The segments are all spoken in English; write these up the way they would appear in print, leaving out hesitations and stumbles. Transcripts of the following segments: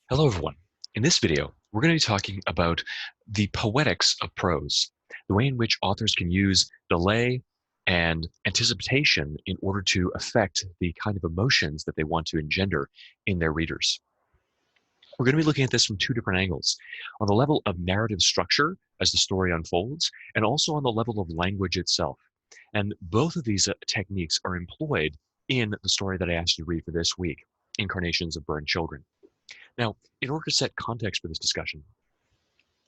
Hello, everyone. In this video, we're going to be talking about the poetics of prose, the way in which authors can use delay and anticipation in order to affect the kind of emotions that they want to engender in their readers. We're going to be looking at this from two different angles, on the level of narrative structure as the story unfolds, and also on the level of language itself. And both of these techniques are employed in the story that I asked you to read for this week, Incarnations of Burned Children. Now, in order to set context for this discussion,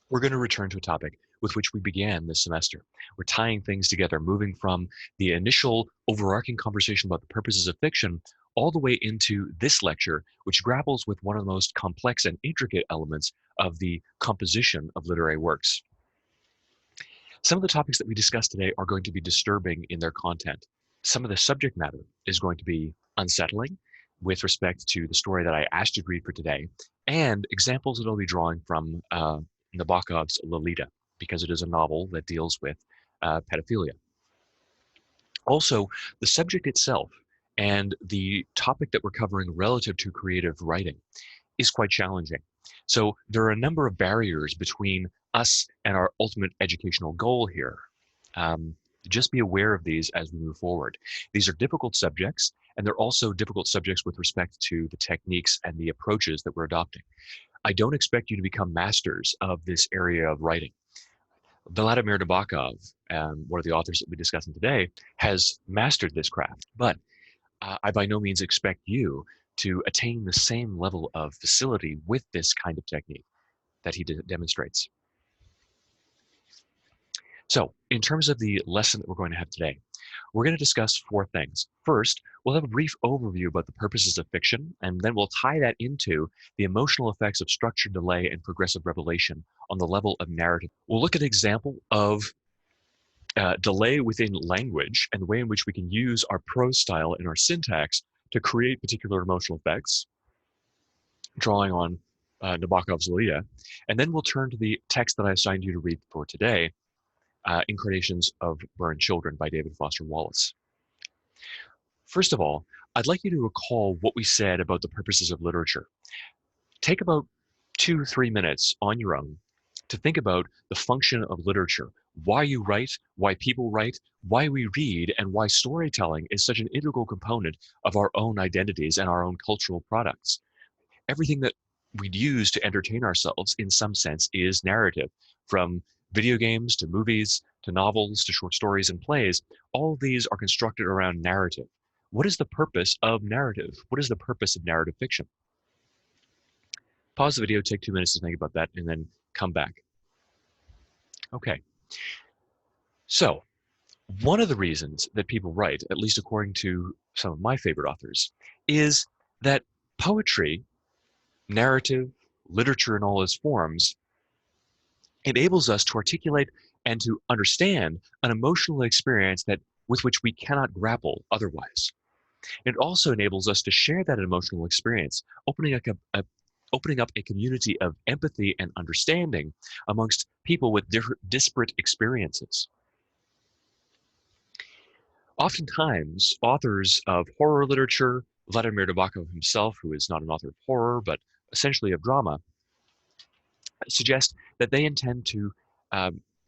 we're going to return to a topic with which we began this semester. We're tying things together, moving from the initial overarching conversation about the purposes of fiction all the way into this lecture, which grapples with one of the most complex and intricate elements of the composition of literary works. Some of the topics that we discussed today are going to be disturbing in their content. Some of the subject matter is going to be unsettling with respect to the story that I asked you to read for today, and examples that I'll be drawing from Nabokov's Lolita, because it is a novel that deals with pedophilia. Also, the subject itself and the topic that we're covering relative to creative writing is quite challenging. So there are a number of barriers between us and our ultimate educational goal here. Just be aware of these as we move forward. These are difficult subjects, and they're also difficult subjects with respect to the techniques and the approaches that we're adopting. I don't expect you to become masters of this area of writing. Vladimir Nabokov, one of the authors that we're discussing today, has mastered this craft, but I by no means expect you to attain the same level of facility with this kind of technique that he demonstrates. So, in terms of the lesson that we're going to have today, we're going to discuss four things. First, we'll have a brief overview about the purposes of fiction, and then we'll tie that into the emotional effects of structured delay and progressive revelation on the level of narrative. We'll look at an example of delay within language and the way in which we can use our prose style and our syntax to create particular emotional effects, drawing on Nabokov's Lolita. And then we'll turn to the text that I assigned you to read for today, Incarnations of Burned Children by David Foster Wallace. First of all, I'd like you to recall what we said about the purposes of literature. Take about 2-3 minutes on your own to think about the function of literature, why you write, why people write, why we read, and why storytelling is such an integral component of our own identities and our own cultural products. Everything that we use to entertain ourselves, in some sense, is narrative. From video games to movies to novels to short stories and plays, all of these are constructed around narrative. What is the purpose of narrative? What is the purpose of narrative fiction? Pause the video, take 2 minutes to think about that, and then come back. Okay. So, one of the reasons that people write, at least according to some of my favorite authors, is that poetry, narrative, literature in all its forms, enables us to articulate and to understand an emotional experience that with which we cannot grapple otherwise. It also enables us to share that emotional experience, opening up a community of empathy and understanding amongst people with disparate experiences. Oftentimes, authors of horror literature, Vladimir Nabokov himself, who is not an author of horror, but essentially of drama, suggest that they intend to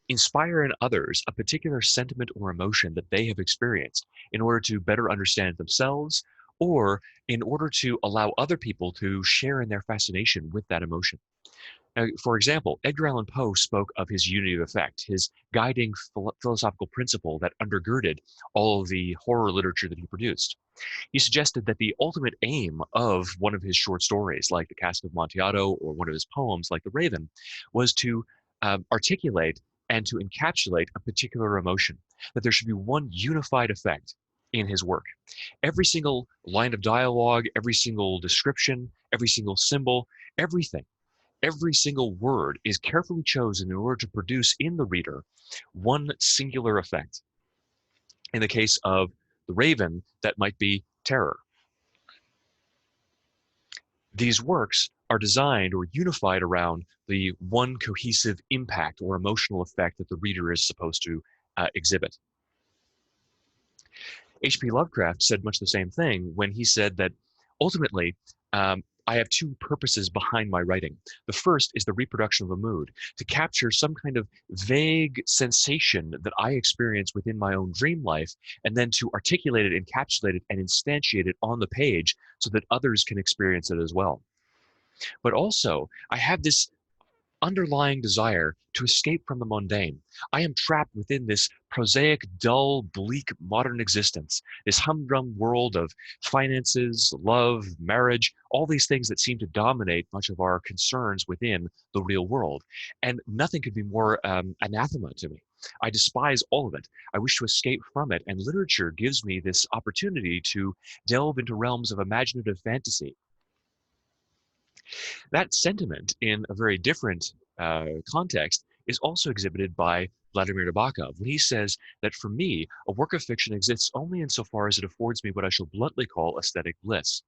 inspire in others a particular sentiment or emotion that they have experienced in order to better understand themselves, or in order to allow other people to share in their fascination with that emotion. Now, for example, Edgar Allan Poe spoke of his unity of effect, his guiding philosophical principle that undergirded all of the horror literature that he produced. He suggested that the ultimate aim of one of his short stories, like The Cask of Amontillado, or one of his poems, like The Raven, was to articulate and to encapsulate a particular emotion, that there should be one unified effect in his work. Every single line of dialogue, every single description, every single symbol, everything, every single word is carefully chosen in order to produce in the reader one singular effect. In the case of The Raven, that might be terror. These works are designed or unified around the one cohesive impact or emotional effect that the reader is supposed to exhibit. H.P. Lovecraft said much the same thing when he said that ultimately I have two purposes behind my writing. The first is the reproduction of a mood, to capture some kind of vague sensation that I experience within my own dream life, and then to articulate it, encapsulate it, and instantiate it on the page so that others can experience it as well. But also, I have this underlying desire to escape from the mundane. I am trapped within this prosaic, dull, bleak modern existence, this humdrum world of finances, love, marriage, all these things that seem to dominate much of our concerns within the real world. And nothing could be more anathema to me. I despise all of it. I wish to escape from it, and literature gives me this opportunity to delve into realms of imaginative fantasy. That sentiment, in a very different context, is also exhibited by Vladimir Nabokov when he says that for me, a work of fiction exists only insofar as it affords me what I shall bluntly call aesthetic bliss.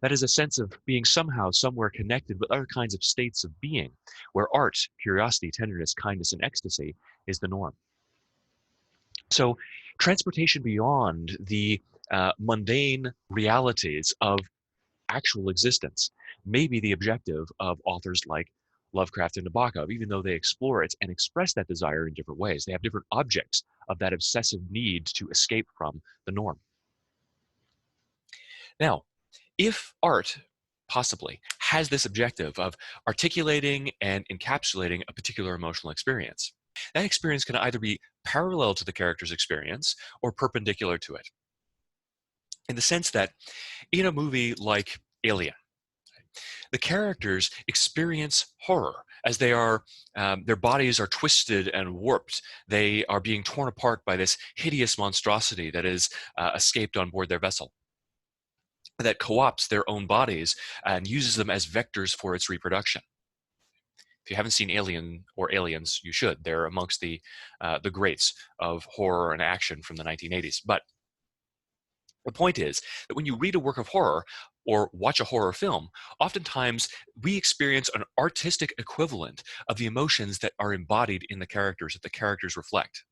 That is a sense of being somehow, somewhere connected with other kinds of states of being, where art, curiosity, tenderness, kindness, and ecstasy is the norm. So, transportation beyond the mundane realities of actual existence may be the objective of authors like Lovecraft and Nabokov, even though they explore it and express that desire in different ways. They have different objects of that obsessive need to escape from the norm. Now, if art possibly has this objective of articulating and encapsulating a particular emotional experience, that experience can either be parallel to the character's experience or perpendicular to it. In the sense that in a movie like Alien, the characters experience horror as they are their bodies are twisted and warped. They are being torn apart by this hideous monstrosity that is escaped on board their vessel, that co-opts their own bodies and uses them as vectors for its reproduction. If you haven't seen Alien or Aliens, you should. They're amongst the greats of horror and action from the 1980s. But the point is that when you read a work of horror or watch a horror film, oftentimes we experience an artistic equivalent of the emotions that are embodied in the characters, that the characters reflect.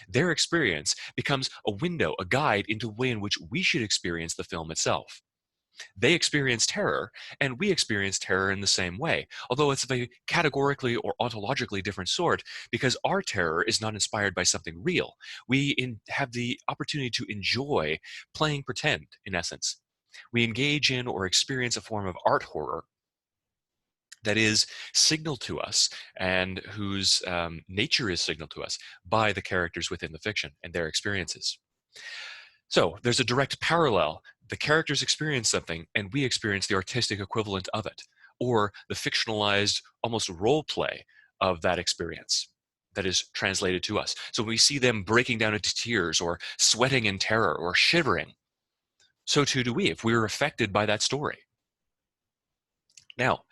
Their experience becomes a window, a guide into the way in which we should experience the film itself. They experience terror, and we experience terror in the same way, although it's of a categorically or ontologically different sort, because our terror is not inspired by something real. We have the opportunity to enjoy playing pretend, in essence. We engage in or experience a form of art horror that is signaled to us and whose nature is signaled to us by the characters within the fiction and their experiences. So there's a direct parallel. The characters experience something, and we experience the artistic equivalent of it, or the fictionalized, almost role play of that experience that is translated to us. So when we see them breaking down into tears, or sweating in terror, or shivering, so too do we if we're affected by that story. Now,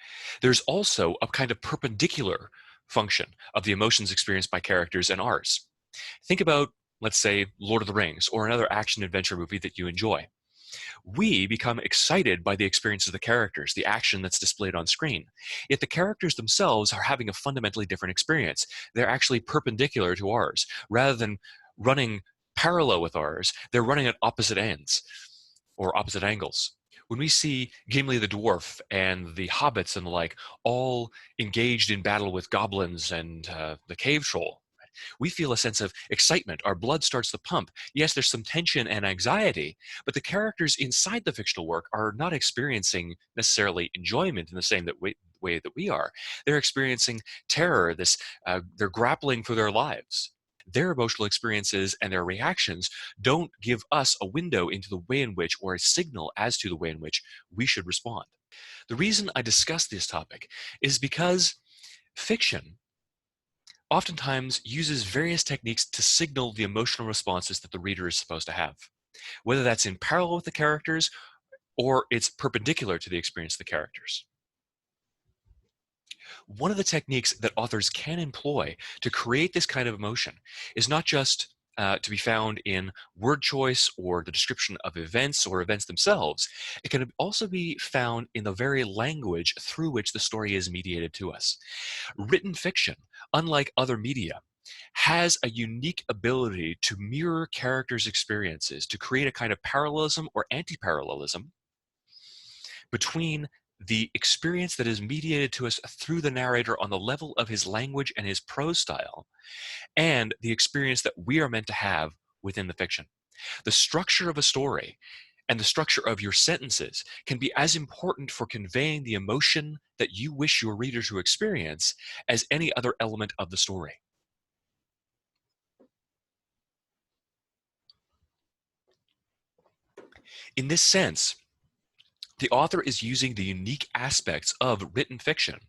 there's also a kind of perpendicular function of the emotions experienced by characters and ours. Think about, let's say, Lord of the Rings, or another action adventure movie that you enjoy. We become excited by the experience of the characters, the action that's displayed on screen. Yet the characters themselves are having a fundamentally different experience. They're actually perpendicular to ours. Rather than running parallel with ours, they're running at opposite ends or opposite angles. When we see Gimli the dwarf and the hobbits and the like all engaged in battle with goblins and the cave troll, we feel a sense of excitement. Our blood starts to pump. Yes, there's some tension and anxiety, but the characters inside the fictional work are not experiencing necessarily enjoyment in the same way that we are. They're experiencing terror. They're grappling for their lives. Their emotional experiences and their reactions don't give us a window into the way in which, or a signal as to the way in which we should respond. The reason I discuss this topic is because fiction oftentimes uses various techniques to signal the emotional responses that the reader is supposed to have, whether that's in parallel with the characters or it's perpendicular to the experience of the characters. One of the techniques that authors can employ to create this kind of emotion is not just to be found in word choice or the description of events or events themselves. It can also be found in the very language through which the story is mediated to us. Written fiction, unlike other media, has a unique ability to mirror characters' experiences, to create a kind of parallelism or anti-parallelism between the experience that is mediated to us through the narrator on the level of his language and his prose style, and the experience that we are meant to have within the fiction. The structure of a story and the structure of your sentences can be as important for conveying the emotion that you wish your reader to experience as any other element of the story. In this sense, the author is using the unique aspects of written fiction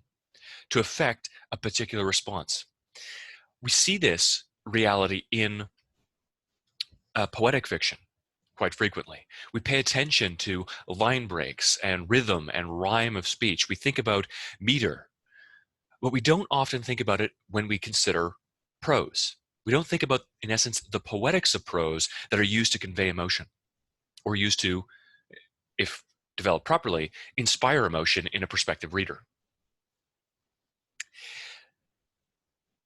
to affect a particular response. We see this reality in poetic fiction quite frequently. We pay attention to line breaks and rhythm and rhyme of speech. We think about meter, but we don't often think about it when we consider prose. We don't think about, in essence, the poetics of prose that are used to convey emotion, or used to, if developed properly, inspire emotion in a prospective reader.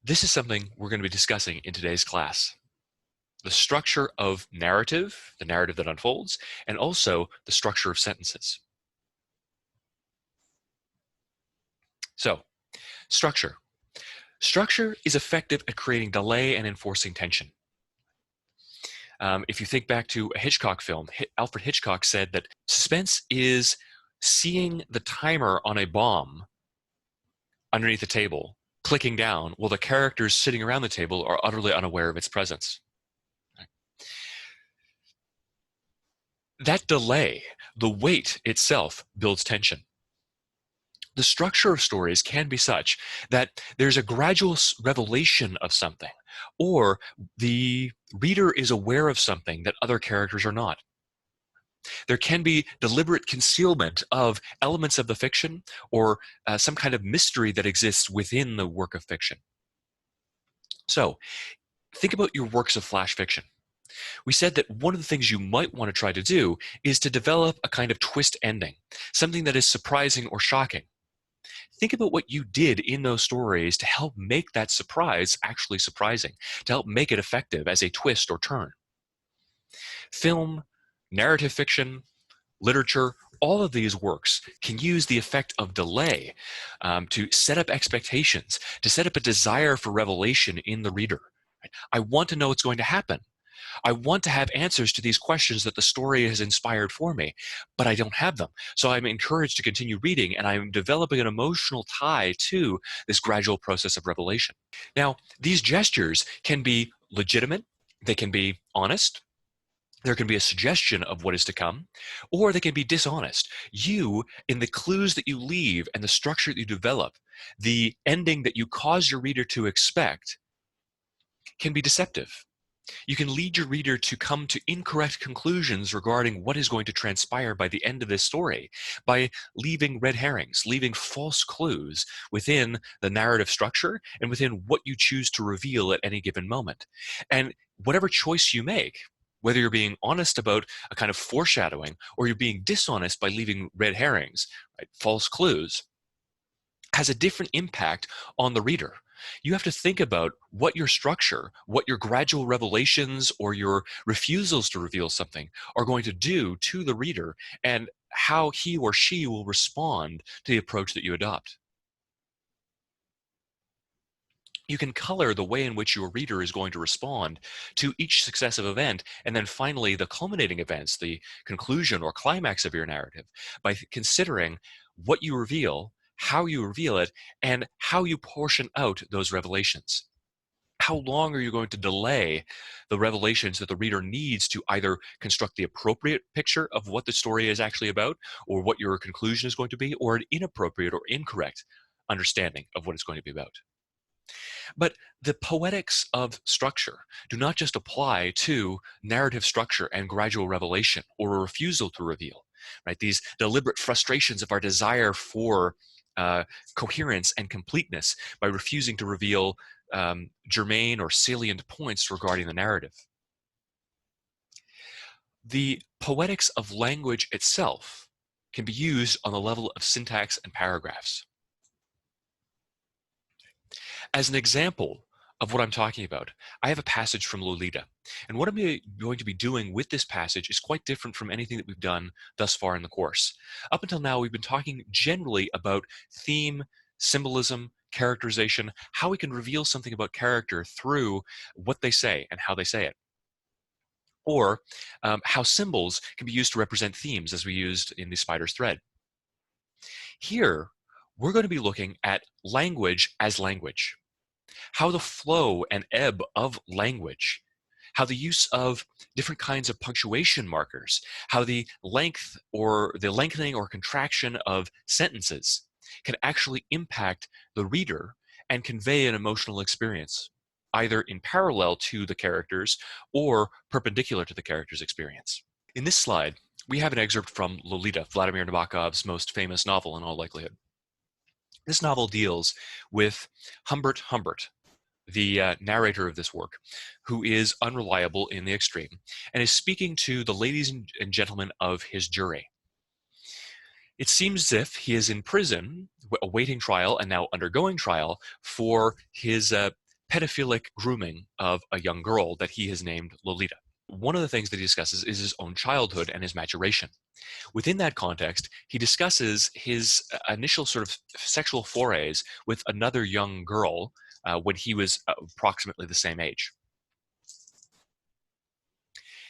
This is something we're going to be discussing in today's class. The structure of narrative, the narrative that unfolds, and also the structure of sentences. So, structure. Structure is effective at creating delay and enforcing tension. If you think back to a Hitchcock film, Alfred Hitchcock said that suspense is seeing the timer on a bomb underneath the table clicking down while the characters sitting around the table are utterly unaware of its presence. That delay, the wait itself, builds tension. The structure of stories can be such that there's a gradual revelation of something, or the reader is aware of something that other characters are not. There can be deliberate concealment of elements of the fiction, or some kind of mystery that exists within the work of fiction. So, think about your works of flash fiction. We said that one of the things you might want to try to do is to develop a kind of twist ending, something that is surprising or shocking. Think about what you did in those stories to help make that surprise actually surprising, to help make it effective as a twist or turn. Film, narrative fiction, literature, all of these works can use the effect of delay to set up expectations, to set up a desire for revelation in the reader. I want to know what's going to happen. I want to have answers to these questions that the story has inspired for me, but I don't have them. So I'm encouraged to continue reading, and I'm developing an emotional tie to this gradual process of revelation. Now, these gestures can be legitimate, they can be honest, there can be a suggestion of what is to come, or they can be dishonest. You, in the clues that you leave and the structure that you develop, the ending that you cause your reader to expect, can be deceptive. You can lead your reader to come to incorrect conclusions regarding what is going to transpire by the end of this story by leaving red herrings, leaving false clues within the narrative structure and within what you choose to reveal at any given moment. And whatever choice you make, whether you're being honest about a kind of foreshadowing or you're being dishonest by leaving red herrings, right, false clues, has a different impact on the reader. You have to think about what your structure, what your gradual revelations or your refusals to reveal something are going to do to the reader, and how he or she will respond to the approach that you adopt. You can color the way in which your reader is going to respond to each successive event, and then finally the culminating events, the conclusion or climax of your narrative, by considering what you reveal, how you reveal it, and how you portion out those revelations. How long are you going to delay the revelations that the reader needs to either construct the appropriate picture of what the story is actually about, or what your conclusion is going to be, or an inappropriate or incorrect understanding of what it's going to be about? But the poetics of structure do not just apply to narrative structure and gradual revelation or a refusal to reveal, right? These deliberate frustrations of our desire for coherence and completeness by refusing to reveal germane or salient points regarding the narrative. The poetics of language itself can be used on the level of syntax and paragraphs. As an example of what I'm talking about, I have a passage from Lolita. And what I'm going to be doing with this passage is quite different from anything that we've done thus far in the course. Up until now, we've been talking generally about theme, symbolism, characterization, how we can reveal something about character through what they say and how they say it. Or how symbols can be used to represent themes, as we used in the spider's thread. Here, we're going to be looking at language as language, how the flow and ebb of language, how the use of different kinds of punctuation markers, how the length or the lengthening or contraction of sentences can actually impact the reader and convey an emotional experience, either in parallel to the characters or perpendicular to the character's experience. In this slide, we have an excerpt from Lolita, Vladimir Nabokov's most famous novel in all likelihood. This novel deals with Humbert Humbert, the narrator of this work, who is unreliable in the extreme and is speaking to the ladies and gentlemen of his jury. It seems as if he is in prison, awaiting trial and now undergoing trial for his pedophilic grooming of a young girl that he has named Lolita. One of the things that he discusses is his own childhood and his maturation. Within that context, he discusses his initial sort of sexual forays with another young girl when he was approximately the same age.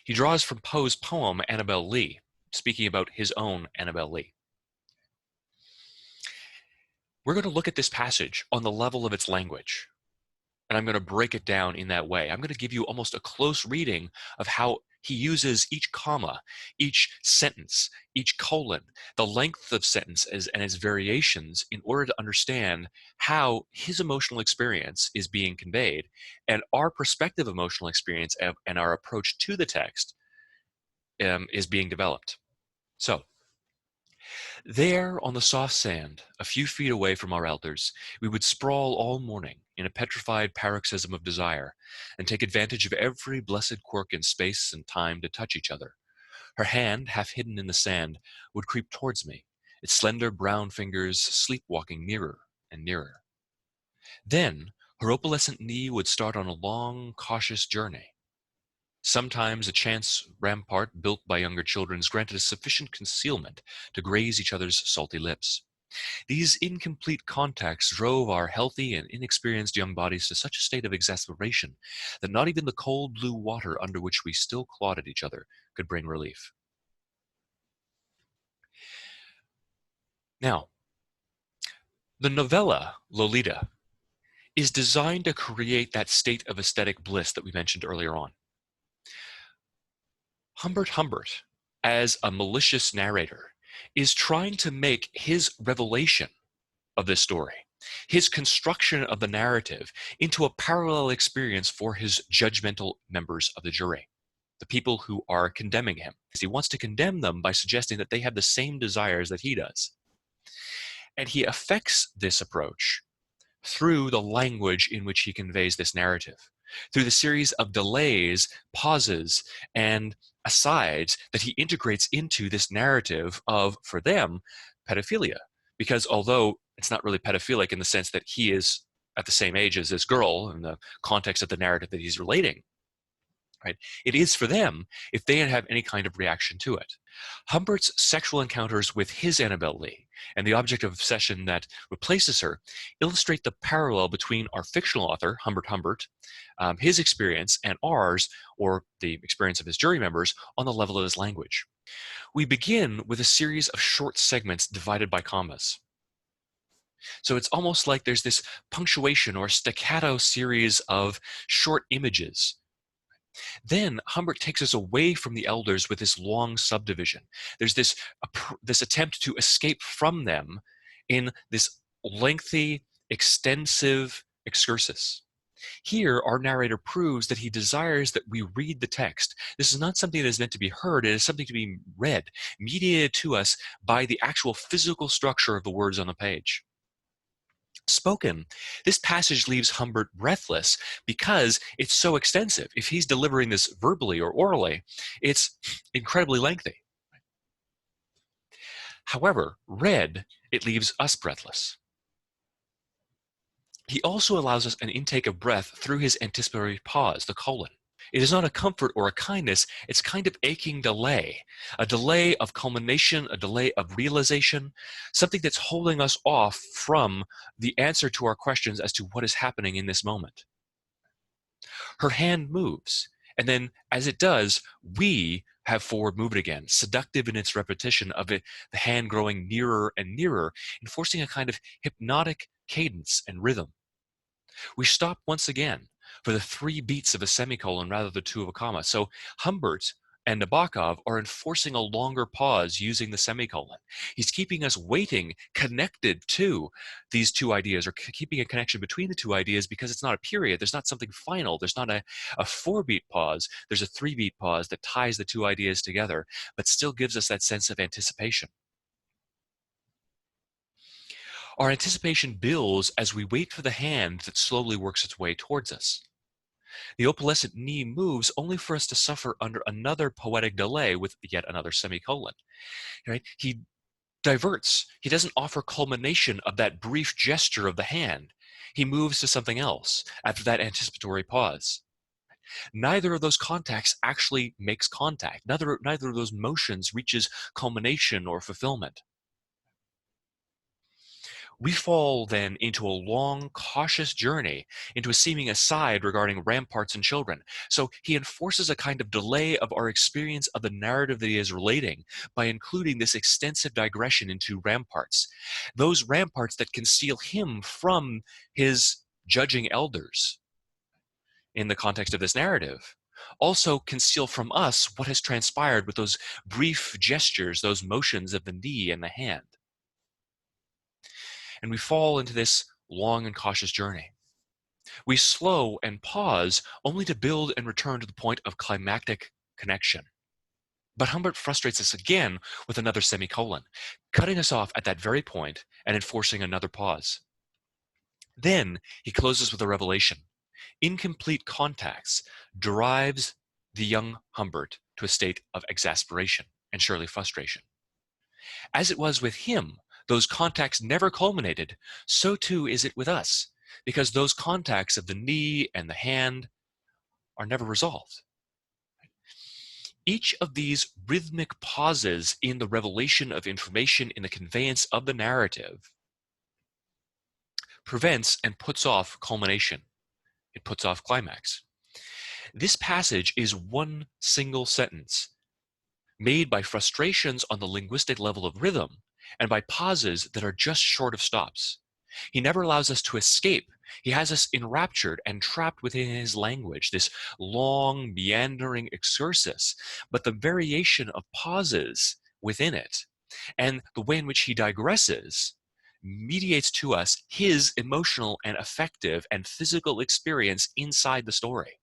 He draws from Poe's poem Annabel Lee, speaking about his own Annabel Lee. We're going to look at this passage on the level of its language, and I'm going to break it down in that way. I'm going to give you almost a close reading of how he uses each comma, each sentence, each colon, the length of sentences and its variations in order to understand how his emotional experience is being conveyed and our perspective emotional experience and our approach to the text is being developed. So, there on the soft sand, a few feet away from our elders, we would sprawl all morning in a petrified paroxysm of desire and take advantage of every blessed quirk in space and time to touch each other. Her hand, half hidden in the sand, would creep towards me, its slender brown fingers sleepwalking nearer and nearer. Then her opalescent knee would start on a long, cautious journey. Sometimes a chance rampart built by younger children granted us sufficient concealment to graze each other's salty lips. These incomplete contacts drove our healthy and inexperienced young bodies to such a state of exasperation that not even the cold blue water under which we still clawed at each other could bring relief. Now, the novella, Lolita, is designed to create that state of aesthetic bliss that we mentioned earlier on. Humbert Humbert, as a malicious narrator, is trying to make his revelation of this story, his construction of the narrative, into a parallel experience for his judgmental members of the jury, the people who are condemning him. He wants to condemn them by suggesting that they have the same desires that he does. And he affects this approach through the language in which he conveys this narrative, through the series of delays, pauses, and asides that he integrates into this narrative of, for them, pedophilia. Because although it's not really pedophilic in the sense that he is at the same age as this girl in the context of the narrative that he's relating, right? It is for them if they have any kind of reaction to it. Humbert's sexual encounters with his Annabel Lee and the object of obsession that replaces her illustrate the parallel between our fictional author, Humbert Humbert, his experience, and ours, or the experience of his jury members, on the level of his language. We begin with a series of short segments divided by commas. So it's almost like there's this punctuation or staccato series of short images. Then Humbert takes us away from the elders with this long subdivision. There's this attempt to escape from them in this lengthy, extensive excursus. Here, our narrator proves that he desires that we read the text. This is not something that is meant to be heard. It is something to be read, mediated to us by the actual physical structure of the words on the page. Spoken, this passage leaves Humbert breathless because it's so extensive. If he's delivering this verbally or orally, it's incredibly lengthy. However, read, it leaves us breathless. He also allows us an intake of breath through his anticipatory pause, the colon. It is not a comfort or a kindness, it's a kind of aching delay, a delay of culmination, a delay of realization, something that's holding us off from the answer to our questions as to what is happening in this moment. Her hand moves, and then as it does, we have forward movement again, seductive in its repetition of it, the hand growing nearer and nearer, enforcing a kind of hypnotic cadence and rhythm. We stop once again for the 3 beats of a semicolon rather than 2 of a comma. So Humbert and Nabokov are enforcing a longer pause using the semicolon. He's keeping us waiting, connected to these 2 ideas, or keeping a connection between the 2 ideas, because it's not a period. There's not something final. There's not a 4-beat pause. There's a 3-beat pause that ties the 2 ideas together, but still gives us that sense of anticipation. Our anticipation builds as we wait for the hand that slowly works its way towards us. The opalescent knee moves only for us to suffer under another poetic delay with yet another semicolon. Right? He diverts. He doesn't offer culmination of that brief gesture of the hand. He moves to something else after that anticipatory pause. Neither of those contacts actually makes contact. Neither of those motions reaches culmination or fulfillment. We fall then into a long, cautious journey into a seeming aside regarding ramparts and children. So he enforces a kind of delay of our experience of the narrative that he is relating by including this extensive digression into ramparts, those ramparts that conceal him from his judging elders in the context of this narrative. Also conceal from us what has transpired with those brief gestures, those motions of the knee and the hand. And we fall into this long and cautious journey. We slow and pause only to build and return to the point of climactic connection. But Humbert frustrates us again with another semicolon, cutting us off at that very point and enforcing another pause. Then he closes with a revelation. Incomplete contacts drives the young Humbert to a state of exasperation and surely frustration. As it was with him, those contacts never culminated, so too is it with us, because those contacts of the knee and the hand are never resolved. Each of these rhythmic pauses in the revelation of information in the conveyance of the narrative prevents and puts off culmination. It puts off climax. This passage is one single sentence made by frustrations on the linguistic level of rhythm and by pauses that are just short of stops. He never allows us to escape. He has us enraptured and trapped within his language, this long, meandering excursus, but the variation of pauses within it and the way in which he digresses mediates to us his emotional and affective and physical experience inside the story.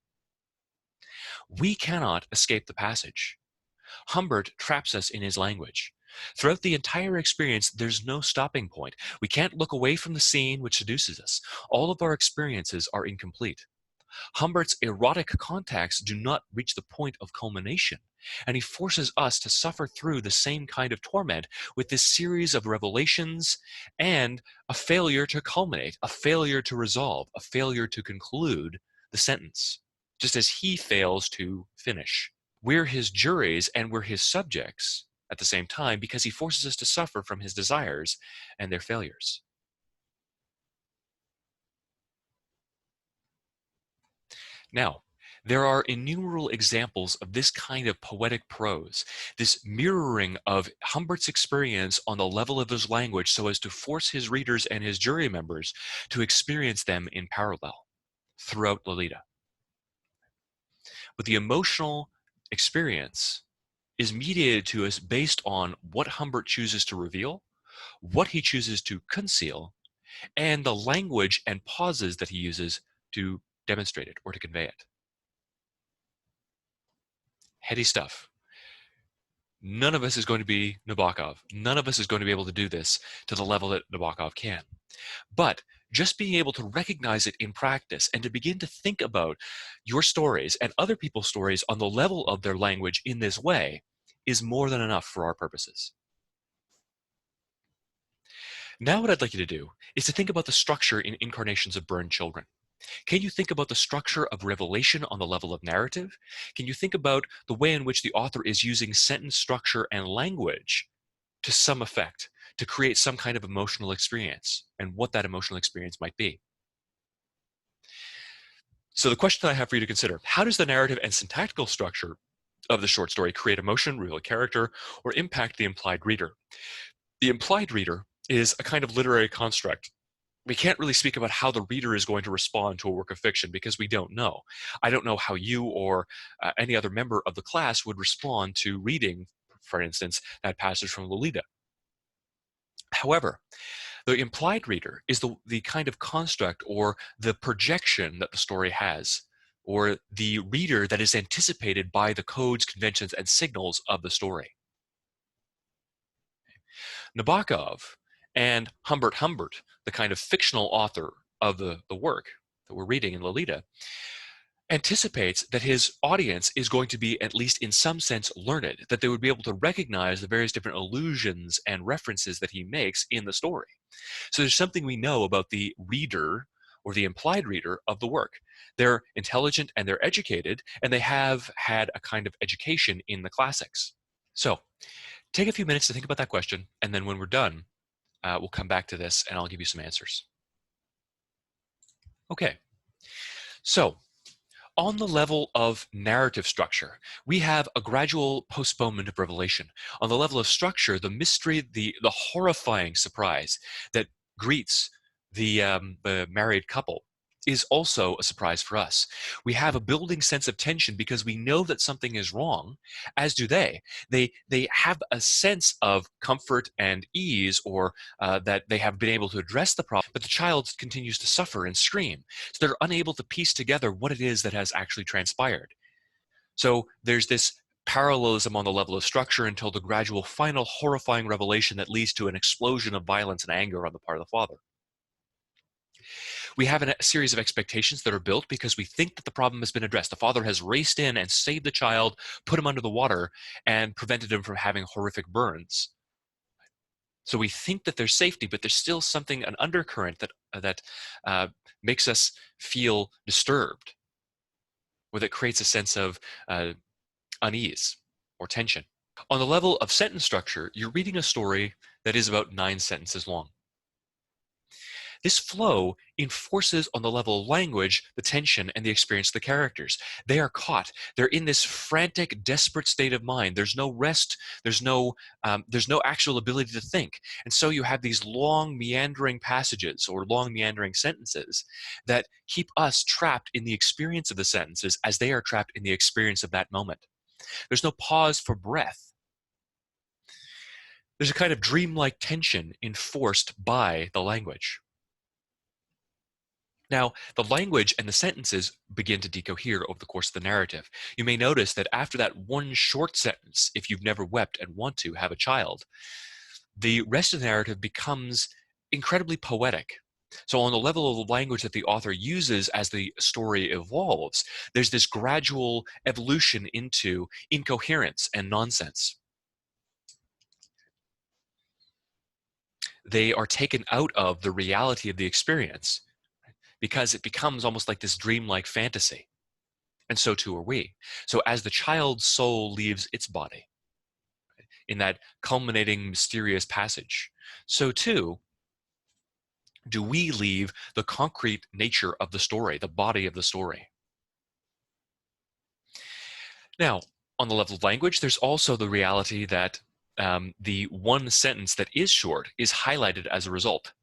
We cannot escape the passage. Humbert traps us in his language. Throughout the entire experience, there's no stopping point. We can't look away from the scene which seduces us. All of our experiences are incomplete. Humbert's erotic contacts do not reach the point of culmination, and he forces us to suffer through the same kind of torment with this series of revelations and a failure to culminate, a failure to resolve, a failure to conclude the sentence, just as he fails to finish. We're his juries and we're his subjects at the same time because he forces us to suffer from his desires and their failures. Now, there are innumerable examples of this kind of poetic prose, this mirroring of Humbert's experience on the level of his language so as to force his readers and his jury members to experience them in parallel throughout Lolita. But the emotional experience is mediated to us based on what Humbert chooses to reveal, what he chooses to conceal, and the language and pauses that he uses to demonstrate it or to convey it. Heady stuff. None of us is going to be Nabokov. None of us is going to be able to do this to the level that Nabokov can. But just being able to recognize it in practice and to begin to think about your stories and other people's stories on the level of their language in this way is more than enough for our purposes. Now what I'd like you to do is to think about the structure in Incarnations of Burned Children. Can you think about the structure of revelation on the level of narrative? Can you think about the way in which the author is using sentence structure and language to some effect to create some kind of emotional experience and what that emotional experience might be? So the question that I have for you to consider, how does the narrative and syntactical structure of the short story create emotion, reveal character, or impact the implied reader? The implied reader is a kind of literary construct. We can't really speak about how the reader is going to respond to a work of fiction because we don't know. I don't know how you or any other member of the class would respond to reading, for instance, that passage from Lolita. However, the implied reader is the kind of construct or the projection that the story has, or the reader that is anticipated by the codes, conventions, and signals of the story. Nabokov and Humbert, the kind of fictional author of the work that we're reading in Lolita, anticipates that his audience is going to be, at least in some sense, learned, that they would be able to recognize the various different allusions and references that he makes in the story. So there's something we know about the reader or the implied reader of the work. They're intelligent and they're educated, and they have had a kind of education in the classics. So take a few minutes to think about that question, and then when we're done, we'll come back to this and I'll give you some answers. Okay, so on the level of narrative structure, we have a gradual postponement of revelation. On the level of structure, the mystery, the horrifying surprise that greets the married couple is also a surprise for us. We have a building sense of tension because we know that something is wrong, as do they. They have a sense of comfort and ease, or that they have been able to address the problem, but the child continues to suffer and scream. So they're unable to piece together what it is that has actually transpired. So there's this parallelism on the level of structure until the gradual final horrifying revelation that leads to an explosion of violence and anger on the part of the father. We have a series of expectations that are built because we think that the problem has been addressed. The father has raced in and saved the child, put him under the water, and prevented him from having horrific burns. So we think that there's safety, but there's still something, an undercurrent that makes us feel disturbed, or that creates a sense of unease or tension. On the level of sentence structure, you're reading a story that is about 9 sentences long. This flow enforces on the level of language the tension and the experience of the characters. They are caught. They're in this frantic, desperate state of mind. There's no rest. There's no actual ability to think. And so you have these long meandering passages or long meandering sentences that keep us trapped in the experience of the sentences as they are trapped in the experience of that moment. There's no pause for breath. There's a kind of dreamlike tension enforced by the language. Now, the language and the sentences begin to decohere over the course of the narrative. You may notice that after that one short sentence, if you've never wept and want to have a child, the rest of the narrative becomes incredibly poetic. So on the level of the language that the author uses as the story evolves, there's this gradual evolution into incoherence and nonsense. They are taken out of the reality of the experience because it becomes almost like this dreamlike fantasy. And so too are we. So as the child's soul leaves its body in that culminating mysterious passage, so too do we leave the concrete nature of the story, the body of the story. Now, on the level of language, there's also the reality that the one sentence that is short is highlighted as a result.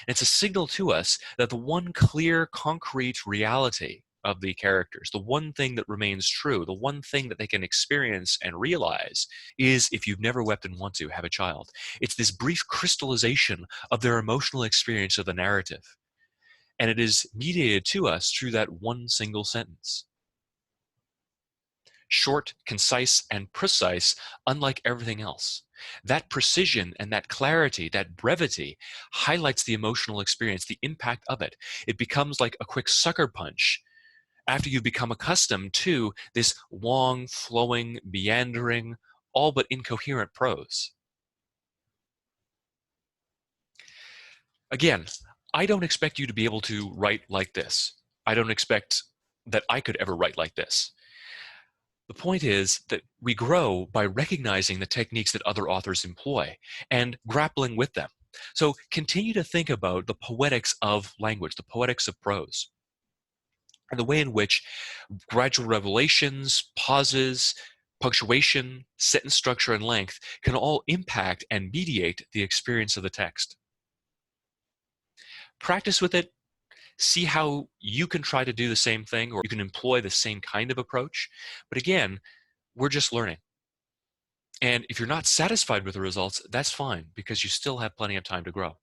And it's a signal to us that the one clear, concrete reality of the characters, the one thing that remains true, the one thing that they can experience and realize is, if you've never wept and want to, have a child. It's this brief crystallization of their emotional experience of the narrative. And it is mediated to us through that one single sentence. Short, concise, and precise, unlike everything else. That precision and that clarity, that brevity, highlights the emotional experience, the impact of it. It becomes like a quick sucker punch after you've become accustomed to this long, flowing, meandering, all but incoherent prose. Again, I don't expect you to be able to write like this. I don't expect that I could ever write like this. The point is that we grow by recognizing the techniques that other authors employ and grappling with them. So continue to think about the poetics of language, the poetics of prose, and the way in which gradual revelations, pauses, punctuation, sentence structure, and length can all impact and mediate the experience of the text. Practice with it. See how you can try to do the same thing, or you can employ the same kind of approach. But again, we're just learning. And if you're not satisfied with the results, that's fine, because you still have plenty of time to grow.